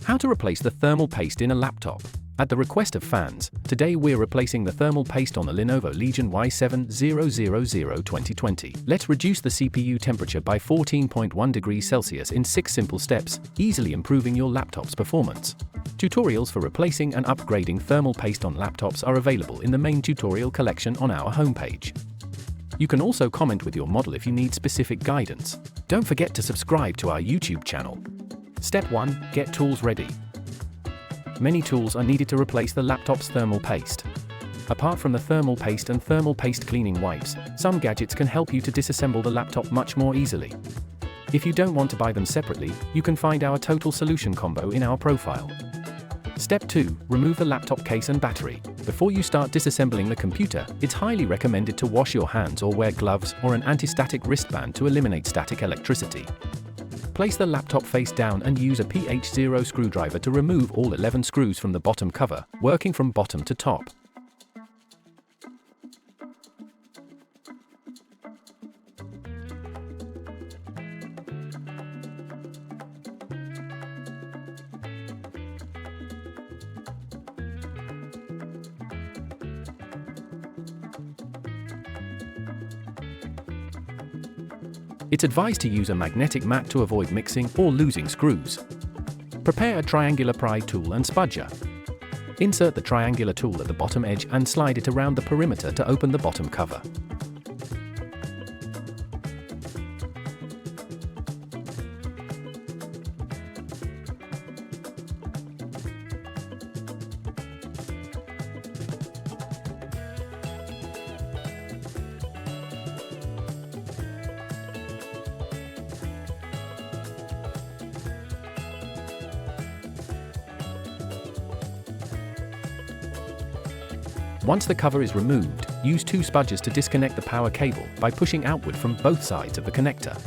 How to replace the thermal paste in a laptop. At the request of fans, today we're replacing the thermal paste on the Lenovo Legion Y7000 2020. Let's reduce the CPU temperature by 14.1 degrees Celsius in 6 simple steps, easily improving your laptop's performance. Tutorials for replacing and upgrading thermal paste on laptops are available in the main tutorial collection on our homepage. You can also comment with your model if you need specific guidance. Don't forget to subscribe to our YouTube channel. Step 1. Get tools ready. Many tools are needed to replace the laptop's thermal paste. Apart from the thermal paste and thermal paste cleaning wipes, some gadgets can help you to disassemble the laptop much more easily. If you don't want to buy them separately, you can find our total solution combo in our profile. Step 2. Remove the laptop case and battery. Before you start disassembling the computer, it's highly recommended to wash your hands or wear gloves or an anti-static wristband to eliminate static electricity. Place the laptop face down and use a PH0 screwdriver to remove all 11 screws from the bottom cover, working from bottom to top. It's advised to use a magnetic mat to avoid mixing or losing screws. Prepare a triangular pry tool and spudger. Insert the triangular tool at the bottom edge and slide it around the perimeter to open the bottom cover. Once the cover is removed, use 2 spudgers to disconnect the power cable by pushing outward from both sides of the connector.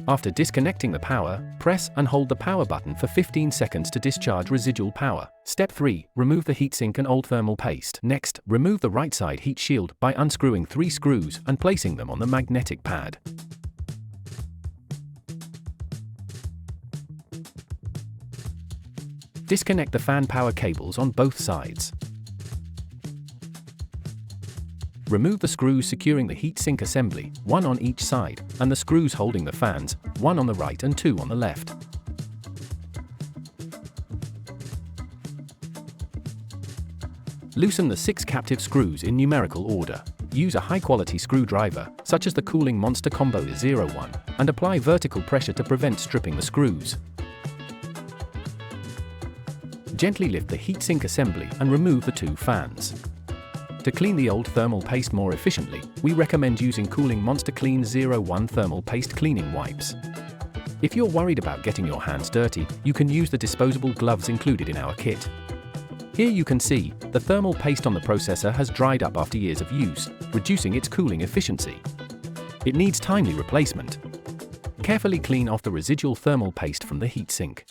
After disconnecting the power, press and hold the power button for 15 seconds to discharge residual power. Step 3. Remove the heatsink and old thermal paste. Next, remove the right side heat shield by unscrewing 3 screws and placing them on the magnetic pad. Disconnect the fan power cables on both sides. Remove the screws securing the heatsink assembly, 1 on each side, and the screws holding the fans, 1 on the right and 2 on the left. Loosen the 6 captive screws in numerical order. Use a high-quality screwdriver, such as the Kooling Monster Combo 01, and apply vertical pressure to prevent stripping the screws. Gently lift the heatsink assembly and remove the 2 fans. To clean the old thermal paste more efficiently, we recommend using Kooling Monster Clean 01 thermal paste cleaning wipes. If you're worried about getting your hands dirty, you can use the disposable gloves included in our kit. Here you can see, the thermal paste on the processor has dried up after years of use, reducing its cooling efficiency. It needs timely replacement. Carefully clean off the residual thermal paste from the heatsink.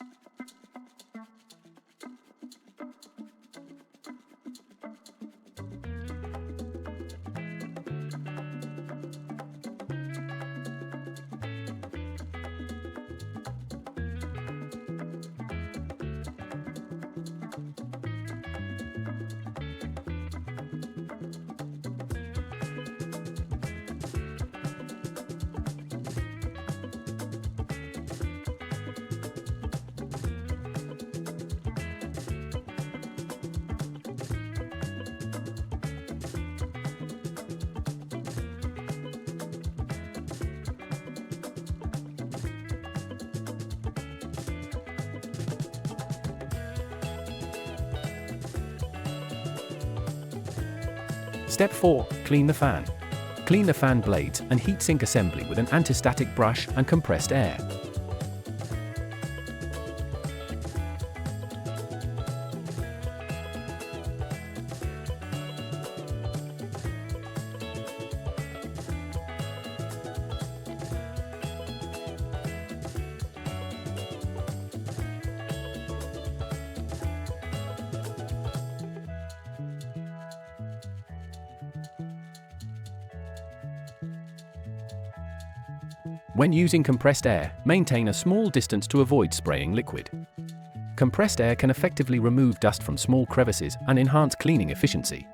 Step 4. Clean the fan. Clean the fan blades and heatsink assembly with an anti-static brush and compressed air. When using compressed air, maintain a small distance to avoid spraying liquid. Compressed air can effectively remove dust from small crevices and enhance cleaning efficiency.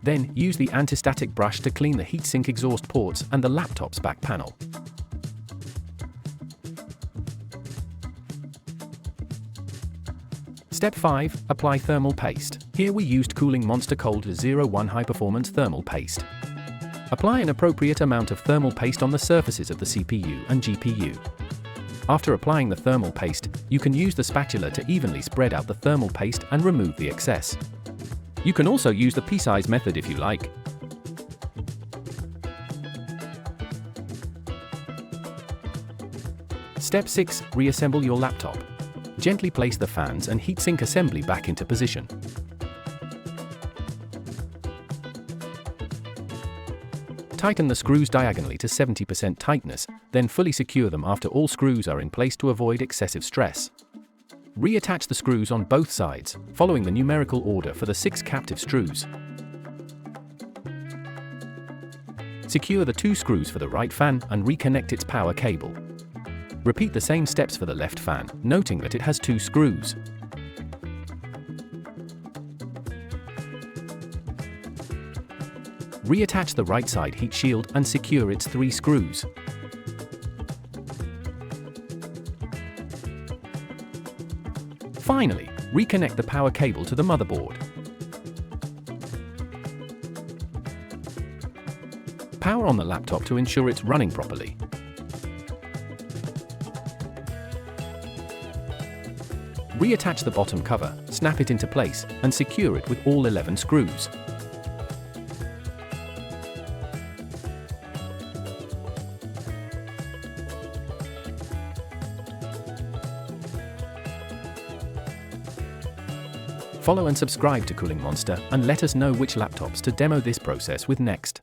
Then, use the anti-static brush to clean the heatsink exhaust ports and the laptop's back panel. Step 5. Apply thermal paste. Here we used Kooling Monster Cold 01 high-performance thermal paste. Apply an appropriate amount of thermal paste on the surfaces of the CPU and GPU. After applying the thermal paste, you can use the spatula to evenly spread out the thermal paste and remove the excess. You can also use the pea-size method if you like. Step 6. Reassemble your laptop. Gently place the fans and heatsink assembly back into position. Tighten the screws diagonally to 70% tightness, then fully secure them after all screws are in place to avoid excessive stress. Reattach the screws on both sides, following the numerical order for the 6 captive screws. Secure the 2 screws for the right fan and reconnect its power cable. Repeat the same steps for the left fan, noting that it has 2 screws. Reattach the right side heat shield and secure its 3 screws. Finally, reconnect the power cable to the motherboard. Power on the laptop to ensure it's running properly. Reattach the bottom cover, snap it into place, and secure it with all 11 screws. Follow and subscribe to Kooling Monster and let us know which laptops to demo this process with next.